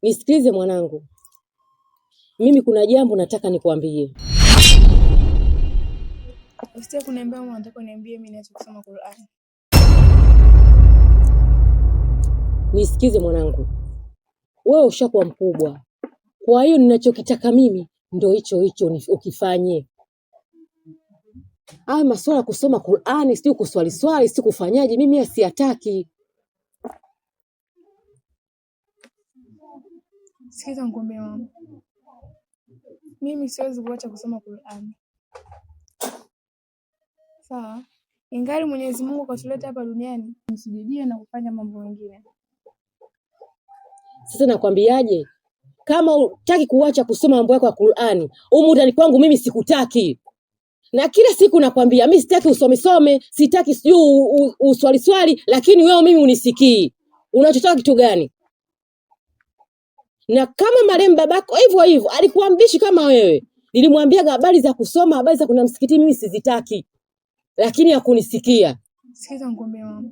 Nisikilize mwanangu, mimi kuna jambo nataka nikwambie. Usitaki kuniambia mama, nataka niambie mimi niache kusoma Qur'an. Nisikize mwanangu, wewe ushakuwa mkubwa, kwa hiyo ninachokitaka mimi ndio hicho ukifanye. Haya masuala kusoma Qur'ani, sio kuswali, sio kufanyaje, mimi asiyataki. Sikiza nikwambie mama, mimi siwezi kuacha kusoma Qur'an. Sawa? Ingali Mwenyezi Mungu katuleta hapa duniani, msujudie na kufanya mambo mengine. Sasa nakwambiaje? Kama hutaki kuacha kusoma mambo yako ya Qur'ani, humu ndani kwangu mimi sikutaki. Na kila siku nakwambia mimi sitaki usome, sitaki sijui uswali, lakini wewe mimi unisikii. Unachotaka kitu gani? Na kama marehemu babako hivyo alikuwa mbishi kama wewe. Nilimwambia habari za kusoma, habari za kuna msikiti mimi sizitaki. Lakini hakunisikia. Sikiza nikwambie mama,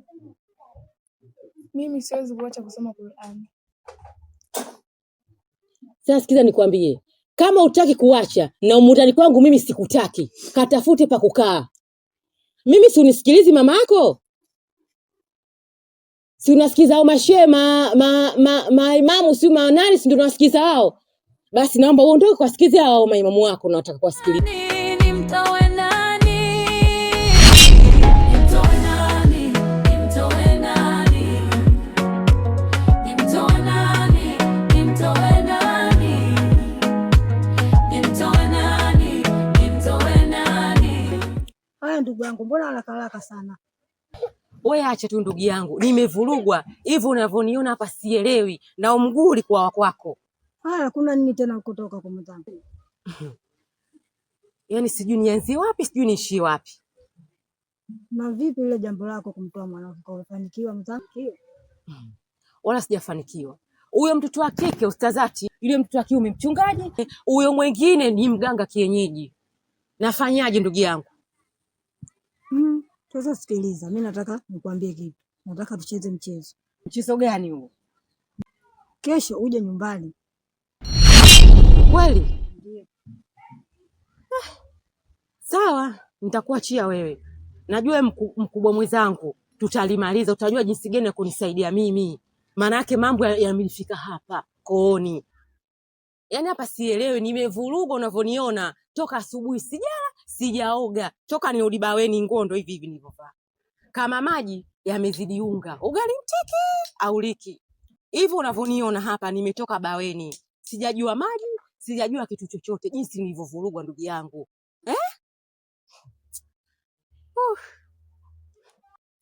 mimi siwezi kuacha kusoma Qur'an. Sasa sikiza nikwambie, kama hutaki kuacha na umundani kwangu mimi sikutaki, katafute pa kukaa. Mimi si unisikilizi mama yako? Si unasikiza hao mashema, maimamu si nani si ndio unasikiza hao? Basi naomba uondoke kuwasikiza hao maimamu wako na unataka kuwasikiliza. Ndugu yangu, mbona haraka sana? Wewe acha tu ndugu yangu, nimevurugwa. Hivyo unavyoniona hapa sielewi na mguu ulikuwa kwako. Haya, kuna nini tena kutoka kwa mzangu? Yaani sijui nianzie wapi, sijui niishie wapi. Na vipi ile jambo lako kumtoa mwanao kufanikiwa mzangu? Wala sijafanikiwa. Huyo mtoto wa kike ustazati, yule mtoto wa kiume mchungaji, huyo mwingine ni mganga kienyeji. Nafanyaje ndugu yangu? Sasa sikiliza, mimi nataka nikwambie kitu. Nataka tucheze mchezo. Mchezo gani huo? Kesho uje nyumbani. Kweli? Ndiyo. Sawa, nitakuachia wewe. Najua mkubwa mwenzangu tutalimaliza, utajua jinsi gani ya kunisaidia mimi. Maana yake mambo yamenifika hapa kooni. Yaani hapa sielewi, nimevurugwa unavyoniona. Toka asubuhi sijaoga. Toka nirudi baweni ngondo hivi nilivyovaa. Kama maji yamezidi unga. Ugali mtiki au liki. Hivyo unavyoniona hapa nimetoka baweni. Sijajua maji, sijajua kitu chochote jinsi nilivyovurugwa ndugu yangu.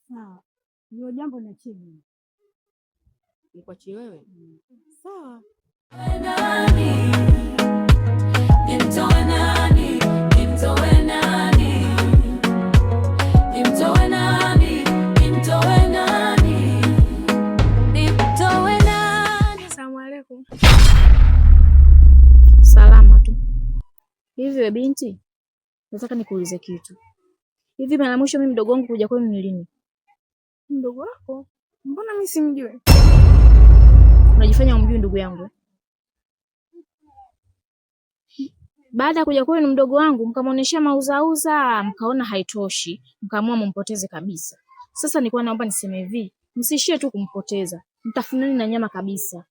Sawa. Hiyo jambo ni chini. Nikuachie wewe? Sawa. Asalamu alaykum. Salama tu. Hivi we binti, nataka nikuulize kitu. Hivi mara mwisho mimi mdogo wangu kuja kwenu ni lini? Mdogo wako? Mbona mimi simjui? Unajifanya umjui ndugu yangu? Baada ya kuja kwenu mdogo wangu mkamuoneshia mauzauza, mkaona haitoshi, mkaamua mumpoteze kabisa. Sasa nilikuwa naomba niseme hivi, msishie tu kumpoteza, mtafunani na nyama kabisa.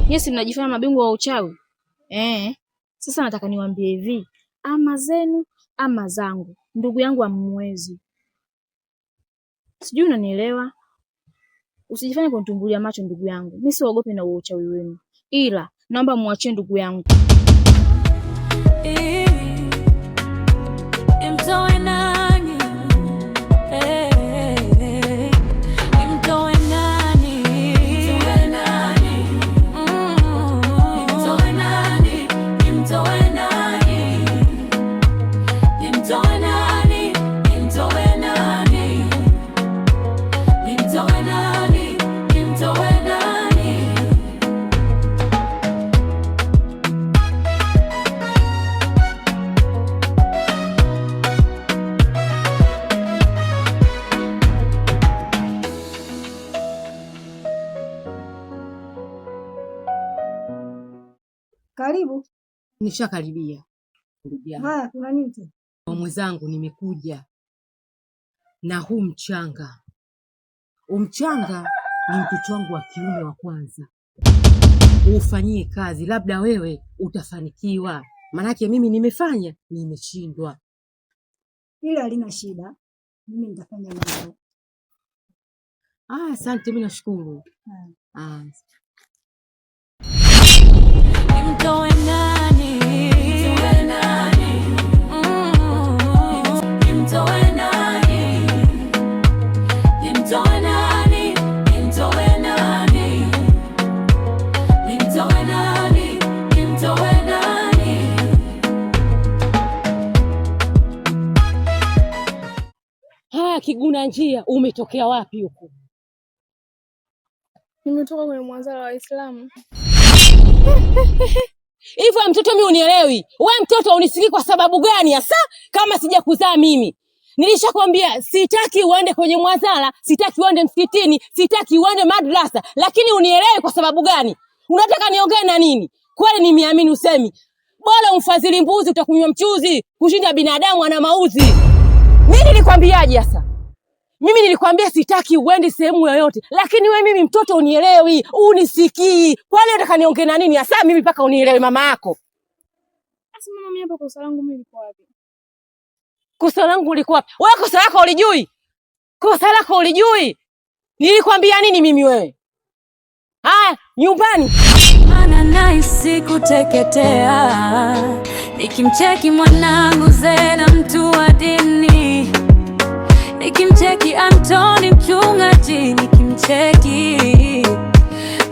Yes, mnajifanya mabingwa wa uchawi. Sasa nataka niwaambie hivi, ama zenu ama zangu, ndugu yangu amwezi. Sijui unanielewa? Usijifanye kunitumbulia macho ndugu yangu. Mimi siogopi na uchawi wenu. Ila naomba muachie ndugu yangu. Imtoe nani? Imtoe nani? Imtoe nani? Imtoe nani? Imtoe nani? Imtoe nani? Imtoe nani? Imtoe nani? Imtoe nani? Karibu. Nishakaribia ndugu yangu. Haya, kuna nini tena? Mwenzangu, nimekuja na huu mchanga. Umchanga ni mtoto wangu wa kiume wa kwanza. Ufanyie kazi, labda wewe utafanikiwa. Manake mimi nimefanya, nimeshindwa. Ile halina shida. Mimi nitafanya mambo. Asante, mimi nashukuru. Nimtoe nani? Nimtoe nani? Nimtoe nani? Nimtoe nani? Nimtoe nani? Nimtoe nani? Nimtoe nani? Haya, Kiguna njia, umetokea wapi huko? Nimetoka kwenye mwanzala wa Waislamu. Hivyo mtoto, mimi unielewi. Wewe mtoto unisikii kwa sababu gani hasa kama sijakuzaa mimi? Nilishakwambia sitaki uende kwenye mwazala, sitaki uende msikitini, sitaki uende madrasa, lakini unielewi kwa sababu gani? Unataka niongee na nini? Kweli nimeamini usemi. Bora umfadhili mbuzi utakunywa mchuzi kushinda binadamu ana mauzi. Mimi nilikwambiaje sasa? Mimi nilikwambia sitaki uende sehemu yoyote, lakini we mimi mtoto unielewi, unisikii. Kwani unataka niongee na nini hasa mimi mpaka unielewe mama yako? Sasa mama, mimi hapa kosa langu mimi liko wapi? Kosa langu liko wapi? Wewe kosa lako ulijui? Kosa lako ulijui? Nilikwambia nini mimi wewe? Haya, nyumbani. Mana nahisi kuteketea nikimcheki mwanangu Zena mtu wa dini, nikimcheki Antoni mchungaji, nikimcheki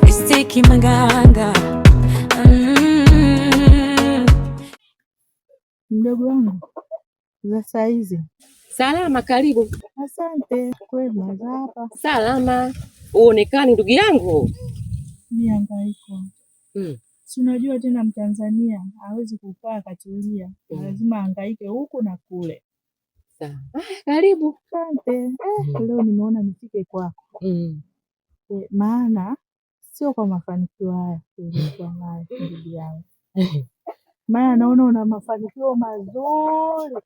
Mistiki Manganga. Mdogo wangu za saizi. Salama, karibu. Asante. Kwema za hapa? Salama. Uonekani ndugu yangu. Mihangaiko. Si unajua tena Mtanzania hawezi kukaa akatulia. Lazima ahangaike huku na kule. Sawa. Karibu. Asante. Leo nimeona nifike kwako. Maana sio kwa mafanikio haya tulikuwa nayo ndugu yangu. Maana naona una mafanikio mazuri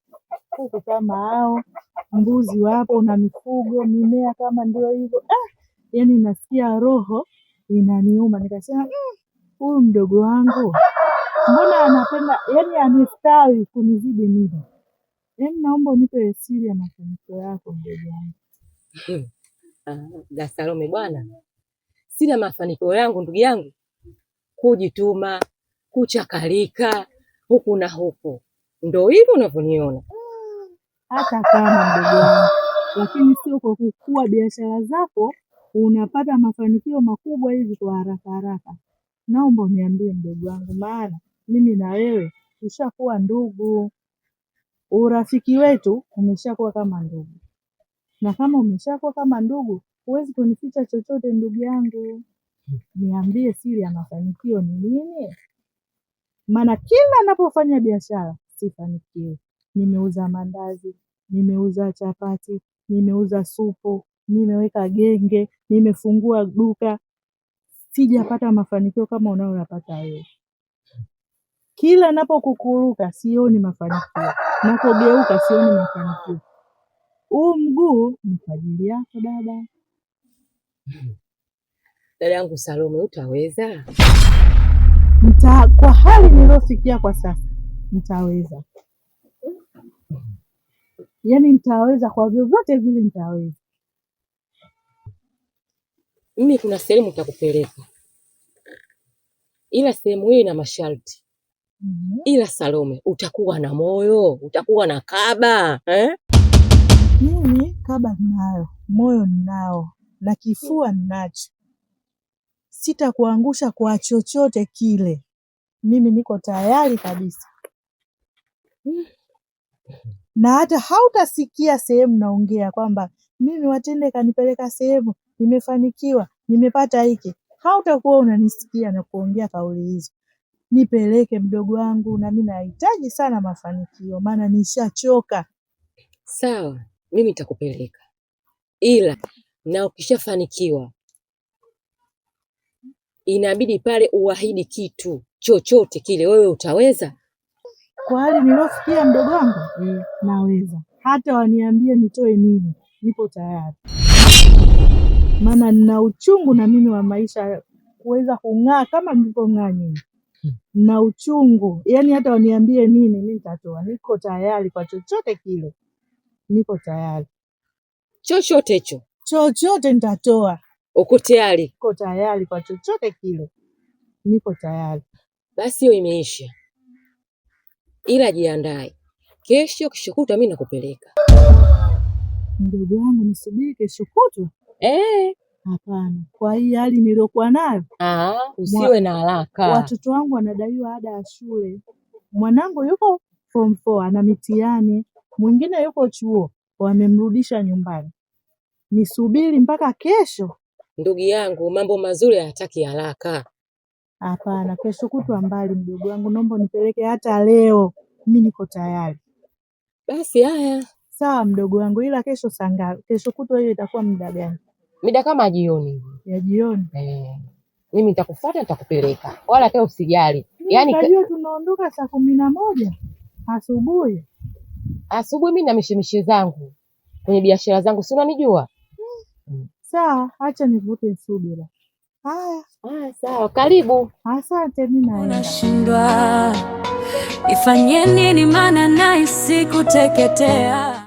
huku kama hao, mbuzi wapo, una mifugo, mimea kama ndio hivyo. Yaani nasikia roho inaniuma, nikasema huyu mdogo wangu mbona anapenda, yaani anistawi kunizidi mimi. Yaani naomba unipe siri ya mafanikio yako mdogo wangu. Da Salome bwana. Siri ya mafanikio yangu ndugu yangu, kujituma, kuchakalika huku na huku. Ndio hivyo unavyoniona. Hata kama mdogo wangu, lakini sio kwa kukua biashara zako unapata mafanikio makubwa hivi kwa haraka haraka. Naomba uniambie mdogo wangu, maana mimi na wewe tushakuwa ndugu. Urafiki wetu umeshakuwa kama ndugu, na kama umeshakuwa kama ndugu huwezi kunificha chochote ndugu yangu. Niambie siri ya mafanikio ni nini? Maana kila ninapofanya biashara sifanikiwi. Nimeuza mandazi, nimeuza chapati, nimeuza supu, nimeweka genge, nimefungua duka, sijapata mafanikio kama unayoyapata wewe. Kila napokukuruka sioni mafanikio, napogeuka sioni mafanikio. Huu mguu ni kwa ajili yako dada. Dada yangu Salome, utaweza? Kwa hali niliyofikia kwa sasa, nitaweza. Yaani nitaweza kwa vyovyote vile nitaweza. Mimi kuna sehemu nitakupeleka. Ila sehemu hiyo ina masharti. Ila Salome, utakuwa na moyo, utakuwa na kaba, Mimi kaba ninayo, moyo ninao, na kifua ninacho. Sitakuangusha kwa chochote kile. Mimi niko tayari kabisa. Na hata hautasikia sehemu naongea kwamba mimi Watende kanipeleka sehemu, nimefanikiwa, nimepata hiki. Hautakuwa unanisikia na kuongea kauli hizo. Nipeleke mdogo wangu, na mimi nahitaji sana mafanikio, maana nishachoka. Sawa, mimi nitakupeleka. Ila na ukishafanikiwa inabidi pale uahidi kitu chochote kile wewe utaweza? Kwa hali niliofikia mdogo wangu, naweza. Hata waniambie nitoe nini, nipo tayari. Maana nina uchungu na mimi wa maisha kuweza kung'aa kama mlivyong'aa nyinyi. Na uchungu, yaani hata waniambie nini mimi nitatoa. Niko tayari kwa chochote kile. Niko tayari. Chochote hicho? Chochote nitatoa. Uko tayari? Niko tayari kwa chochote kile. Niko tayari. Basi hiyo imeisha. Ila jiandae. Kesho kutwa mimi nakupeleka. Mdogo wangu nisubiri kesho kutwa? Hapana. Kwa hii hali niliyokuwa nayo? Usiwe na haraka. Watoto wangu wanadaiwa ada ya shule. Mwanangu yuko form 4 ana mitihani, mwingine yuko chuo, wamemrudisha nyumbani. Nisubiri mpaka kesho? Ndugu yangu, mambo mazuri hayataki haraka. Hapana, kesho kutwa mbali mdogo wangu, naomba nipeleke hata leo. Mimi niko tayari. Basi haya. Sawa mdogo wangu, ila kesho saa ngapi? Kesho kutwa hiyo itakuwa muda gani? Mida kama jioni. Ya jioni? Mimi nitakufuata nitakupeleka. Wala hata usijali. Yaani najua tunaondoka saa 11 asubuhi. Asubuhi mimi na mishemishe zangu kwenye biashara zangu, si unanijua? Sawa, acha nivute subira. Haya, sawa, karibu. Asante, mimi naenda. Unashindwa ifanye nini, maana nahisi kuteketea.